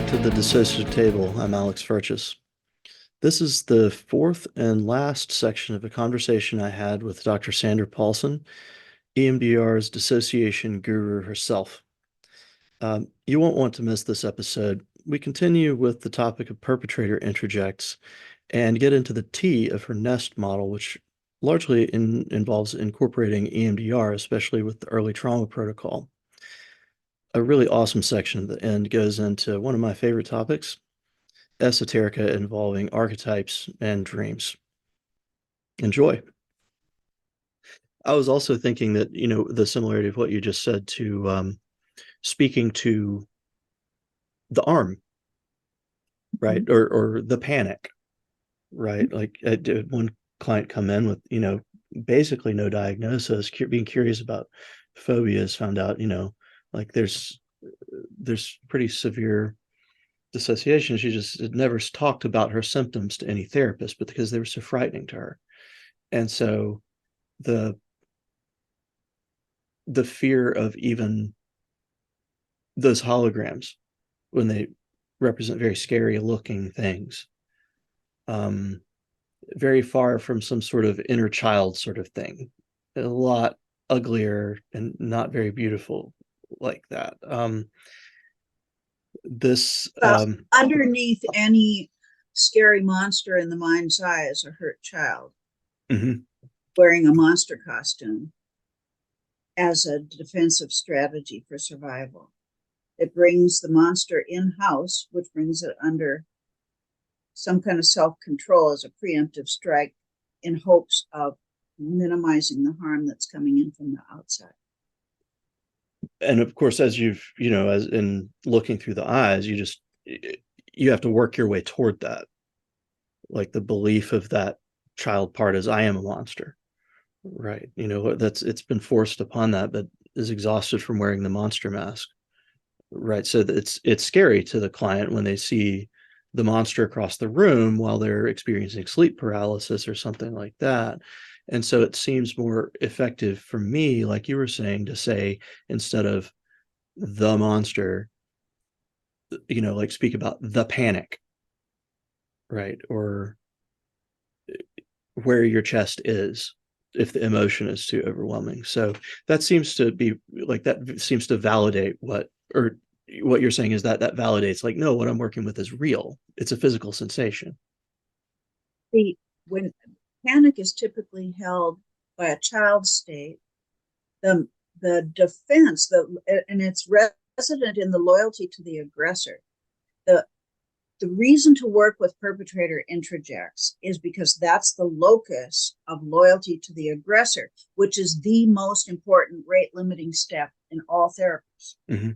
back to the Dissociative Table. I'm Alex Furchess. This is the fourth and last section of a conversation I had with Dr. Sandra Paulsen, EMDR's dissociation guru herself. You won't want to miss this episode. We continue with the topic of perpetrator introjects and get into the T of her N.E.S.T model, which largely involves incorporating EMDR, especially with the early trauma protocol. A really awesome section at the end goes into one of my favorite topics, esoterica involving archetypes and dreams. Enjoy. I was also thinking that, the similarity of what you just said to speaking to the arm, right? Or the panic, right? Like I did one client come in with, basically no diagnosis, being curious about phobias, found out, like there's pretty severe dissociation. She just had never talked about her symptoms to any therapist, but because they were so frightening to her. And so the fear of even those holograms when they represent very scary looking things, very far from some sort of inner child sort of thing, a lot uglier and not very beautiful like that. Underneath any scary monster in the mind's eye is a hurt child wearing a monster costume as a defensive strategy for survival. It brings the monster in-house, which brings it under some kind of self-control as a preemptive strike in hopes of minimizing the harm that's coming in from the outside. And of course, as you've, as in looking through the eyes, you have to work your way toward that. Like the belief of that child part is, I am a monster, right? It's been forced upon that, but is exhausted from wearing the monster mask, right? So it's scary to the client when they see the monster across the room while they're experiencing sleep paralysis or something like that. And so it seems more effective for me, like you were saying, to say, instead of the monster, like speak about the panic, right? Or where your chest is if the emotion is too overwhelming. So that seems to be like, that seems to validate what you're saying is that validates, like, no, what I'm working with is real. It's a physical sensation. When panic is typically held by a child state, the defense, and it's resident in the loyalty to the aggressor. The reason to work with perpetrator introjects is because that's the locus of loyalty to the aggressor, which is the most important rate limiting step in all therapies. Mm-hmm.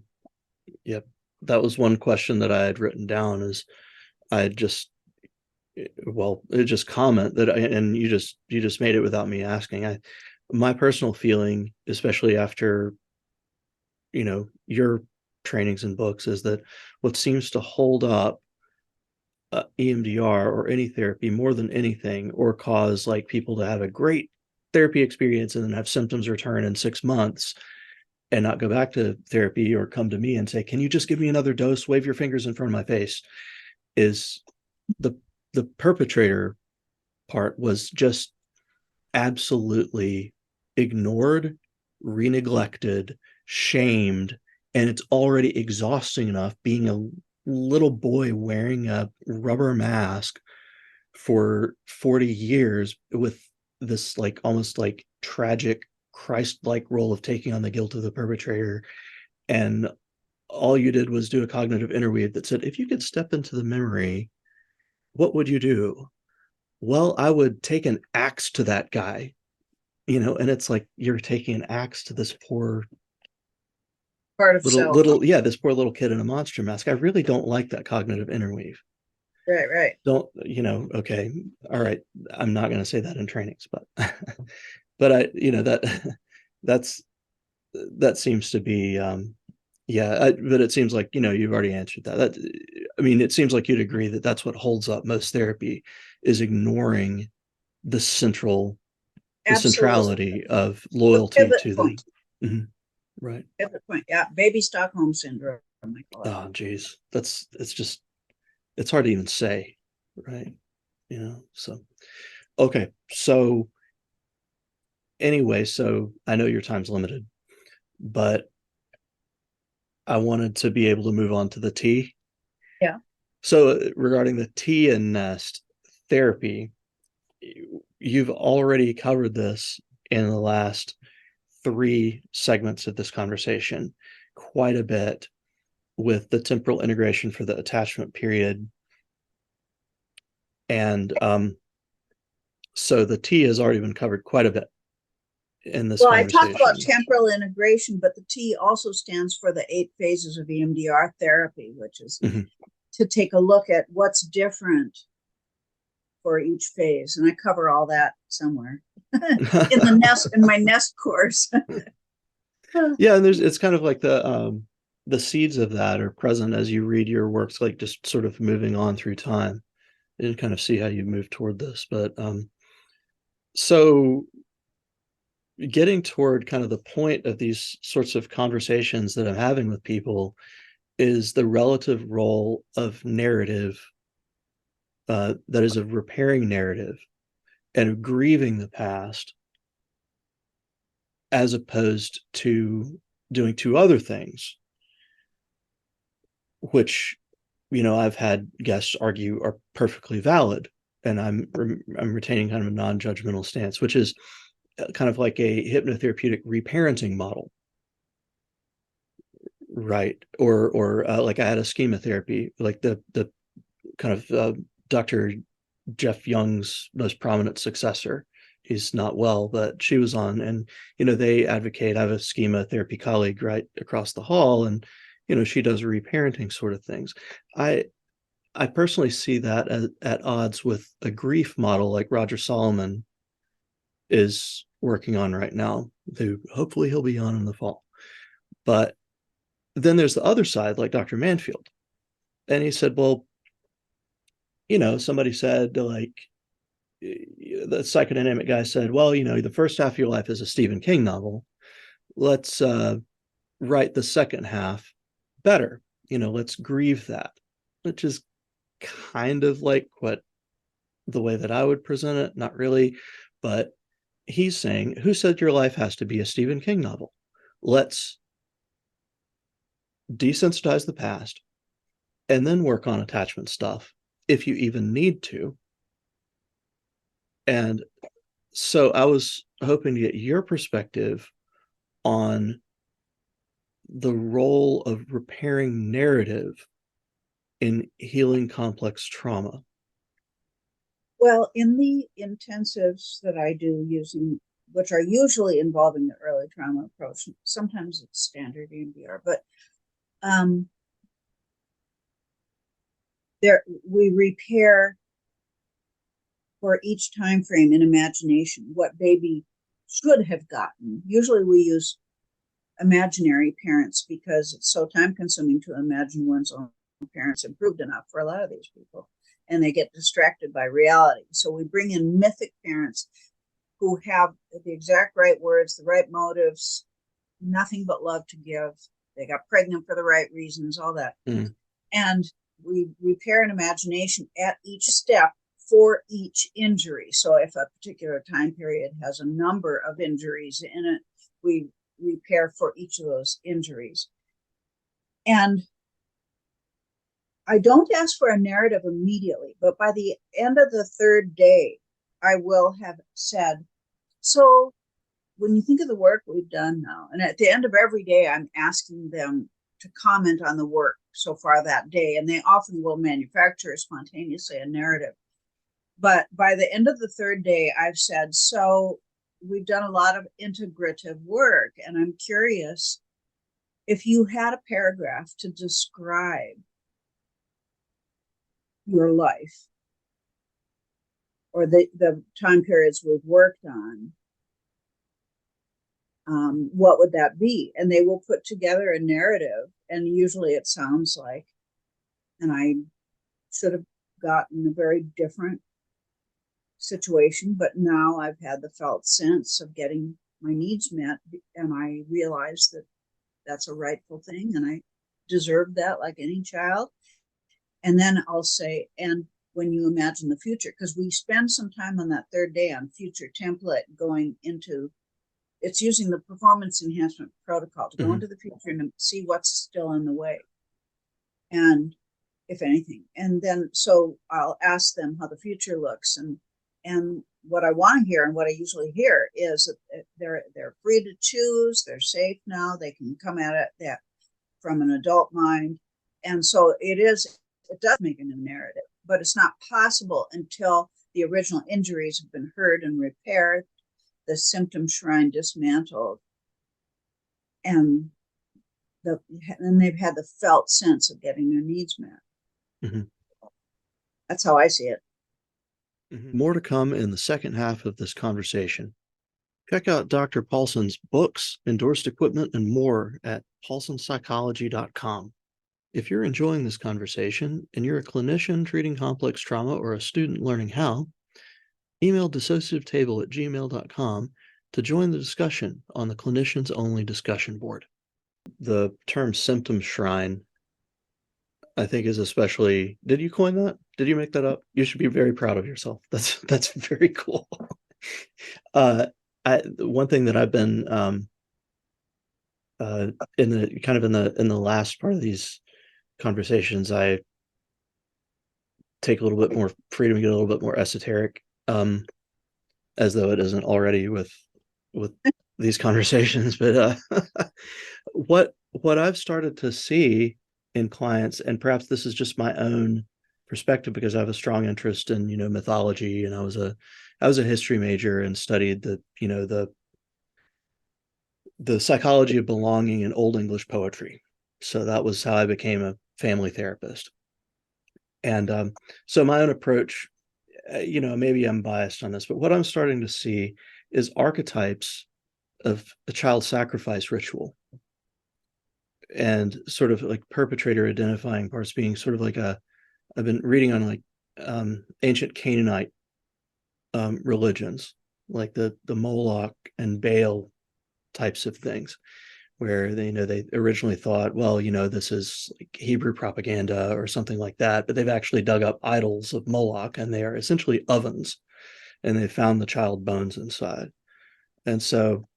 Yep. That was one question that I had written down, is I just comment that and you just made it without me asking. My personal feeling, especially after, your trainings and books, is that what seems to hold up EMDR or any therapy more than anything, or cause like people to have a great therapy experience and then have symptoms return in 6 months and not go back to therapy, or come to me and say, can you just give me another dose, wave your fingers in front of my face, is the perpetrator part was just absolutely ignored, reneglected, shamed, and it's already exhausting enough being a little boy wearing a rubber mask for 40 years with this like almost like tragic Christ-like role of taking on the guilt of the perpetrator. And all you did was do a cognitive interweave that said, if you could step into the memory, what would you do? Well, I would take an axe to that guy, and it's like, you're taking an axe to this poor part of this poor little kid in a monster mask. I really don't like that cognitive interweave. Right. Don't, okay, all right. I'm not going to say that in trainings, but but I, that seems to be, but it seems like, you've already answered that. It seems like you'd agree that that's what holds up most therapy, is ignoring the centrality of loyalty to the right. Pivot point. Yeah. Baby Stockholm syndrome. Oh, geez. It's hard to even say, right? So, okay. So anyway, so I know your time's limited, but I wanted to be able to move on to the T. Yeah. So regarding the T and N.E.S.T therapy, you've already covered this in the last 3 segments of this conversation quite a bit with the temporal integration for the attachment period. And so the T has already been covered quite a bit in this Well, I conversation. talked about temporal integration, but the T also stands for the 8 phases of EMDR therapy, which is to take a look at what's different for each phase. And I cover all that somewhere in my N.E.S.T course. Yeah, and it's kind of like the seeds of that are present as you read your works, like just sort of moving on through time and kind of see how you move toward this. But so getting toward kind of the point of these sorts of conversations that I'm having with people is the relative role of narrative, that is of repairing narrative and of grieving the past, as opposed to doing 2 other things, which, I've had guests argue are perfectly valid. And I'm retaining kind of a non-judgmental stance, which is kind of like a hypnotherapeutic reparenting model. Right. Or like I had a schema therapy, like the kind of Dr. Jeff Young's most prominent successor. He's not well, but she was on, and they advocate. I have a schema therapy colleague right across the hall, and she does reparenting sort of things. I personally see that at odds with a grief model like Roger Solomon is working on right now, who hopefully he'll be on in the fall. But then there's the other side, like Dr. Manfield. And he said, well, somebody said, like, the psychodynamic guy said, well, the first half of your life is a Stephen King novel. Let's write the second half better. Let's grieve that, which is kind of like the way that I would present it. Not really, but he's saying, who said your life has to be a Stephen King novel? Let's desensitize the past and then work on attachment stuff if you even need to. And so I was hoping to get your perspective on the role of repairing narrative in healing complex trauma. Well, in the intensives that I do which are usually involving the early trauma approach, sometimes it's standard EMDR, but we repair for each time frame in imagination what baby should have gotten. Usually we use imaginary parents because it's so time consuming to imagine one's own parents improved enough for a lot of these people, and they get distracted by reality. So we bring in mythic parents who have the exact right words, the right motives, nothing but love to give. They got pregnant for the right reasons, all that. And we repair an imagination at each step for each injury. So if a particular time period has a number of injuries in it, we repair for each of those injuries. And I don't ask for a narrative immediately, but by the end of the 3rd day, I will have said, so when you think of the work we've done now, and at the end of every day, I'm asking them to comment on the work so far that day, and they often will manufacture spontaneously a narrative. But by the end of the 3rd day, I've said, so we've done a lot of integrative work, and I'm curious if you had a paragraph to describe your life or the time periods we've worked on, what would that be? And they will put together a narrative, and usually it sounds like, and I should have gotten a very different situation, but now I've had the felt sense of getting my needs met, and I realize that that's a rightful thing, and I deserve that like any child. And then I'll say, and when you imagine the future, because we spend some time on that third day on future template going into, it's using the performance enhancement protocol to go into the future and see what's still in the way. And if anything, and then, so I'll ask them how the future looks, and what I want to hear and what I usually hear is that they're free to choose, they're safe now, they can come at it that from an adult mind. And so it does make a new narrative, but it's not possible until the original injuries have been heard and repaired, the symptom shrine dismantled, and they've had the felt sense of getting their needs met. That's how I see it. More to come in the second half of this conversation. Check out Dr. Paulsen's books, endorsed equipment, and more at paulsenpsychology.com. If you're enjoying this conversation and you're a clinician treating complex trauma or a student learning how, email dissociativetable@gmail.com to join the discussion on the Clinicians Only discussion board. The term symptom shrine, I think, is especially, did you coin that? Did you make that up? You should be very proud of yourself. That's very cool. One thing that I've been in the last part of these conversations, I take a little bit more freedom to get a little bit more esoteric, as though it isn't already with these conversations. But what I've started to see in clients, and perhaps this is just my own perspective because I have a strong interest in mythology, and I was a history major and studied the psychology of belonging in Old English poetry. So that was how I became a family therapist. And so my own approach, maybe I'm biased on this, but what I'm starting to see is archetypes of a child sacrifice ritual, and sort of like perpetrator identifying parts being sort of like I've been reading on like ancient Canaanite religions, like the Moloch and Baal types of things, where they originally thought, well, this is like Hebrew propaganda or something like that, but they've actually dug up idols of Moloch, and they are essentially ovens, and they found the child bones inside. And so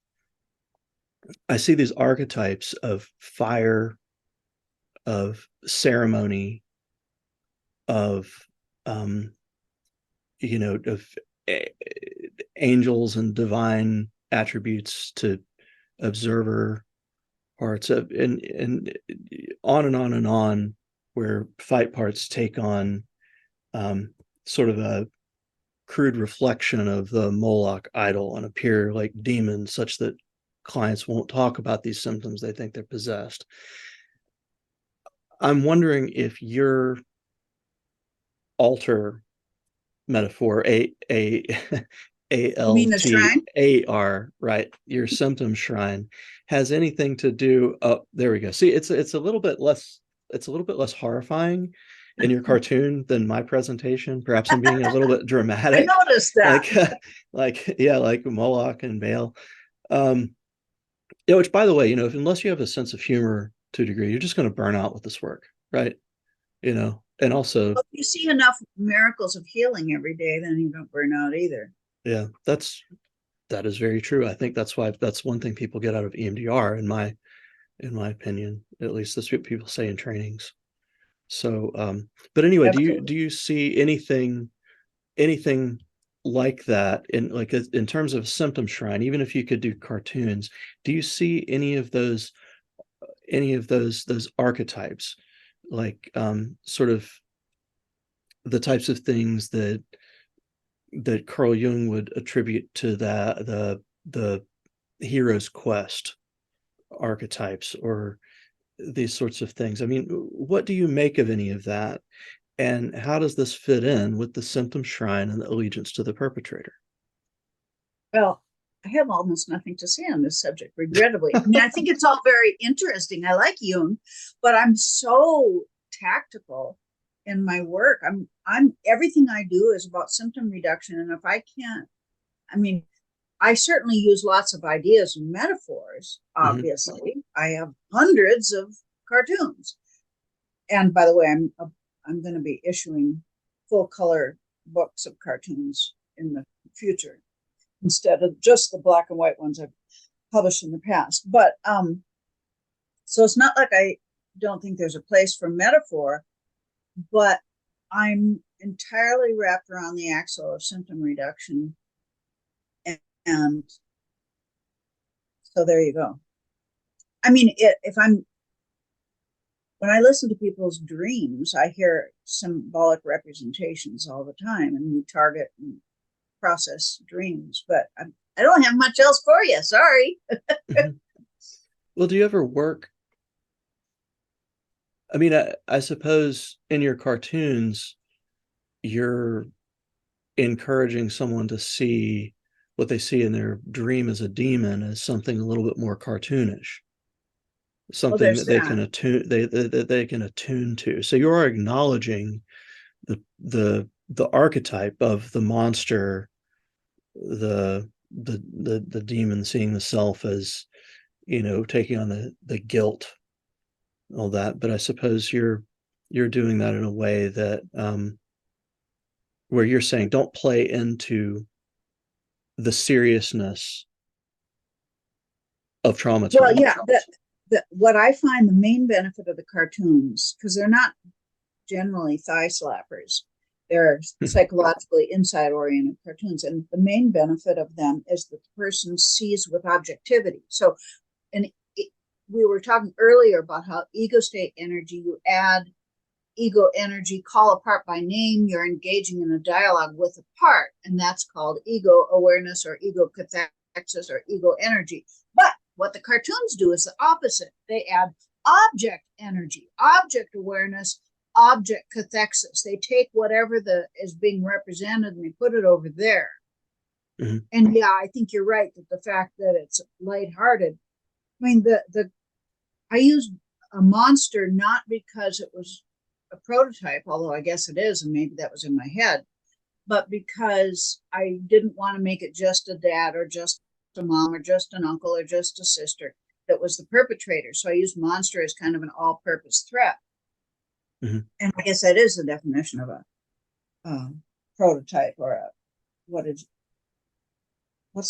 I see these archetypes of fire, of ceremony, of of angels and divine attributes to observer parts of, and on and on and on, where fight parts take on sort of a crude reflection of the Moloch idol and appear like demons, such that clients won't talk about these symptoms. They think they're possessed. I'm wondering if your altar metaphor, ALTAR, right, your symptom shrine, has anything to do, oh, there we go. See, it's a little bit less horrifying in your cartoon than my presentation. Perhaps I'm being a little bit dramatic. I noticed that. like Moloch and Baal. Which, by the way, unless you have a sense of humor to a degree, you're just going to burn out with this work, right? And also, if you see enough miracles of healing every day, then you don't burn out either. Yeah, that is very true. I think that's one thing people get out of EMDR, in my opinion. At least that's what people say in trainings. So, but anyway, do you see anything like that in terms of symptom shrine? Even if you could do cartoons, do you see any of those archetypes, like sort of the types of things that Carl Jung would attribute to the hero's quest archetypes, or these sorts of things? I mean, what do you make of any of that? And how does this fit in with the symptom shrine and the allegiance to the perpetrator? Well, I have almost nothing to say on this subject, regrettably. I mean, I think it's all very interesting. I like Jung, but I'm so tactical in my work. I'm everything I do is about symptom reduction. And if I can't, I mean, I certainly use lots of ideas and metaphors, obviously. I have hundreds of cartoons. And by the way, I'm going to be issuing full color books of cartoons in the future instead of just the black and white ones I've published in the past. But so it's not like I don't think there's a place for metaphor, but I'm entirely wrapped around the axle of symptom reduction. And so there you go. I mean, when I listen to people's dreams, I hear symbolic representations all the time, and we target and process dreams, but I don't have much else for you. Sorry. Mm-hmm. Well, do you ever work? I mean, I suppose in your cartoons, you're encouraging someone to see what they see in their dream as a demon as something a little bit more cartoonish, something that they can attune they can attune to. So you are acknowledging the archetype of the monster, the demon seeing the self as, taking on the guilt, all that. But I suppose you're doing that in a way that where you're saying don't play into the seriousness of trauma. Well, yeah, what I find the main benefit of the cartoons, because they're not generally thigh slappers, they're psychologically inside oriented cartoons, and the main benefit of them is that the person sees with objectivity. So, and we were talking earlier about how ego state energy, you add ego energy, call a part by name, you're engaging in a dialogue with a part, and that's called ego awareness or ego cathexis or ego energy. But what the cartoons do is the opposite. They add object energy, object awareness, object cathexis. They take whatever is being represented and they put it over there. Mm-hmm. And yeah, I think you're right that the fact that it's lighthearted. I mean, I used a monster not because it was a prototype, although I guess it is, and maybe that was in my head, but because I didn't want to make it just a dad or just a mom or just an uncle or just a sister that was the perpetrator. So I used monster as kind of an all-purpose threat. Mm-hmm. And I guess that is the definition of a prototype, or what's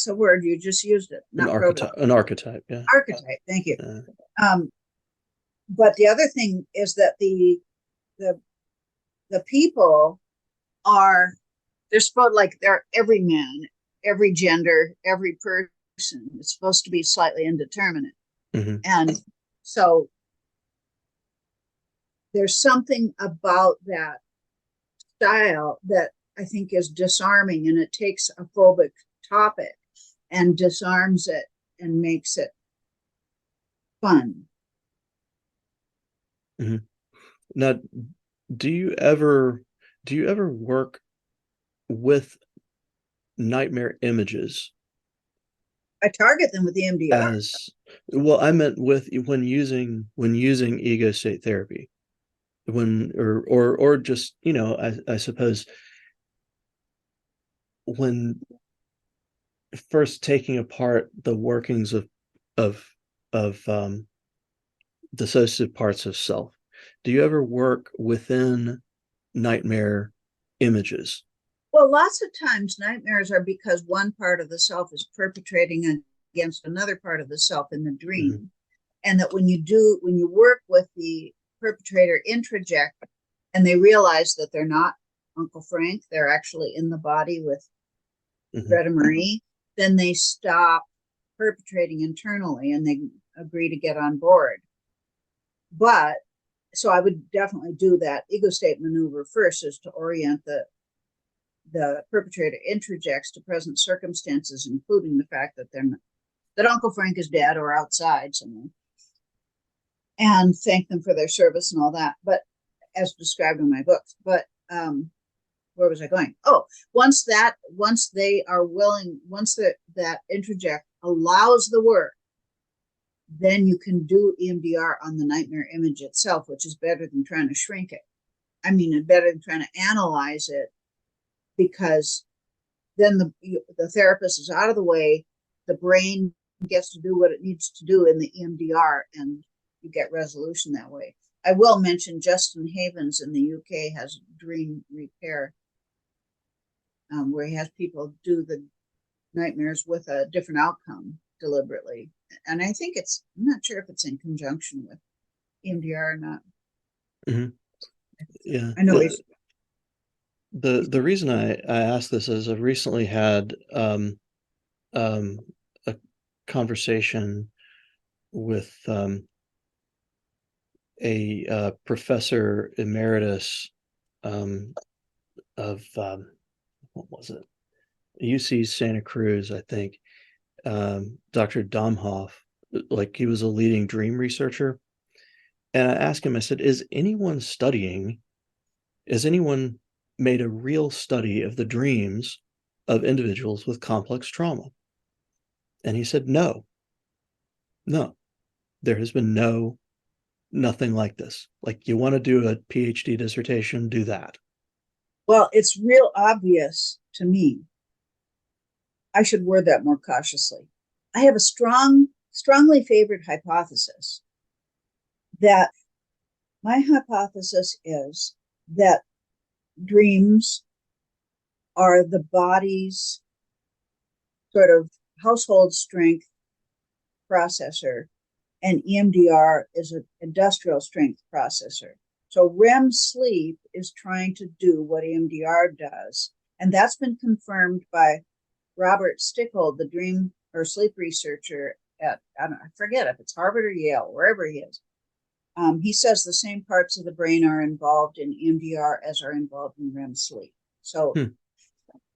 the word you just used? It not an archetype. Yeah, archetype. Thank you. But the other thing is that the people they're supposed, like, they're every man, every gender, every person. It's supposed to be slightly indeterminate. Mm-hmm. And so there's something about that style that I think is disarming, and it takes a phobic topic and disarms it and makes it fun. Mm-hmm. Now, do you ever work with nightmare images? I target them with the EMDR. Well, I meant with when using ego state therapy, or just, I suppose when first taking apart the workings of dissociative parts of self. Do you ever work within nightmare images? Well, lots of times nightmares are because one part of the self is perpetrating against another part of the self in the dream. Mm-hmm. And that when you work with the perpetrator introject and they realize that they're not Uncle Frank, they're actually in the body with mm-hmm. Greta Marie, then they stop perpetrating internally and they agree to get on board. But so I would definitely do that ego state maneuver first, is to orient the perpetrator introjects to present circumstances, including the fact that Uncle Frank is dead or outside somewhere, and thank them for their service and all that. But as described in my books. But where was I going? Oh, once they are willing, once that introject allows the work, then you can do EMDR on the nightmare image itself, which is better than trying to shrink it. I mean, it's better than trying to analyze it, because then the therapist is out of the way, the brain gets to do what it needs to do in the EMDR, and you get resolution that way. I will mention Justin Havens in the UK has dream repair, where he has people do the nightmares with a different outcome deliberately. And I think I'm not sure if it's in conjunction with EMDR or not. Mm-hmm. Yeah. I know the reason I asked this is I've recently had a conversation with a professor emeritus of what was it? UC Santa Cruz, I think. Dr. Domhoff, like he was a leading dream researcher. And I asked him, I said, has anyone made a real study of the dreams of individuals with complex trauma? And he said, no, there has been nothing like this. Like, you want to do a PhD dissertation, do that. Well, it's real obvious to me. I should word that more cautiously. I have a strongly favored hypothesis that my hypothesis is that dreams are the body's sort of household strength processor, and EMDR is an industrial strength processor. So REM sleep is trying to do what EMDR does, and that's been confirmed by Robert Stickhold, the dream or sleep researcher at, I forget if it's Harvard or Yale, wherever he is. He says the same parts of the brain are involved in EMDR as are involved in REM sleep. So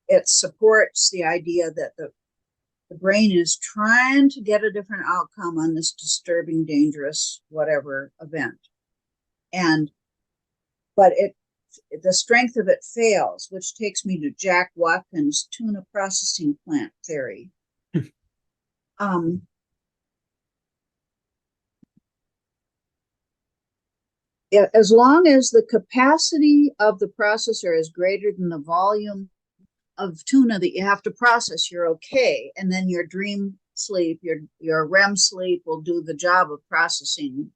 it supports the idea that the brain is trying to get a different outcome on this disturbing, dangerous, whatever event. But the strength of it fails, which takes me to Jack Watkins' tuna processing plant theory. As long as the capacity of the processor is greater than the volume of tuna that you have to process, you're okay. And then your dream sleep, your REM sleep will do the job of processing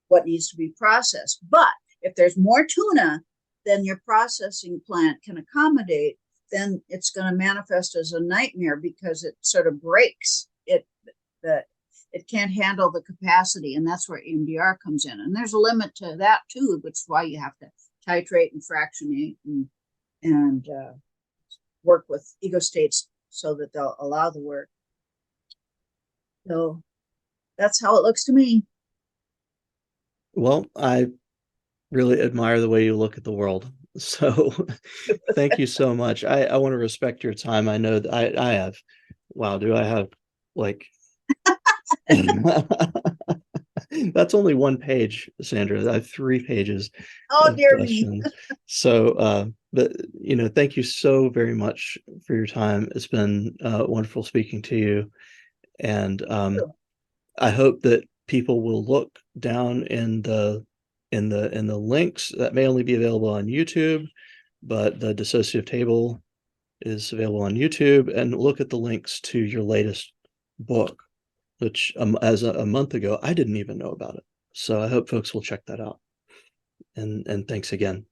what needs to be processed. But if there's more tuna than your processing plant can accommodate, then it's going to manifest as a nightmare because it sort of breaks it. It can't handle the capacity, and that's where EMDR comes in. And there's a limit to that too, which is why you have to titrate and fractionate and work with ego states so that they'll allow the work. So that's how it looks to me. Well, I really admire the way you look at the world. So thank you so much. I want to respect your time. I know that I have, wow, do I have like, that's only one page, Sandra. I have 3 pages. Oh, dear me. So, but, thank you so very much for your time. It's been wonderful speaking to you. And I hope that people will look down in the links that may only be available on YouTube, but the dissociative table is available on YouTube, and look at the links to your latest book, which as a month ago, I didn't even know about it. So I hope folks will check that out. And thanks again.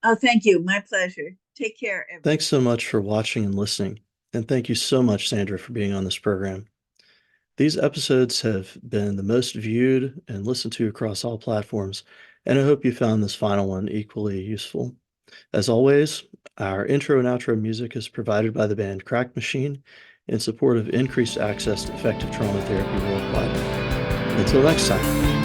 Oh, thank you. My pleasure. Take care, everyone. Thanks so much for watching and listening. And thank you so much, Sandra, for being on this program. These episodes have been the most viewed and listened to across all platforms, and I hope you found this final one equally useful. As always, our intro and outro music is provided by the band Crack Machine in support of increased access to effective trauma therapy worldwide. Until next time.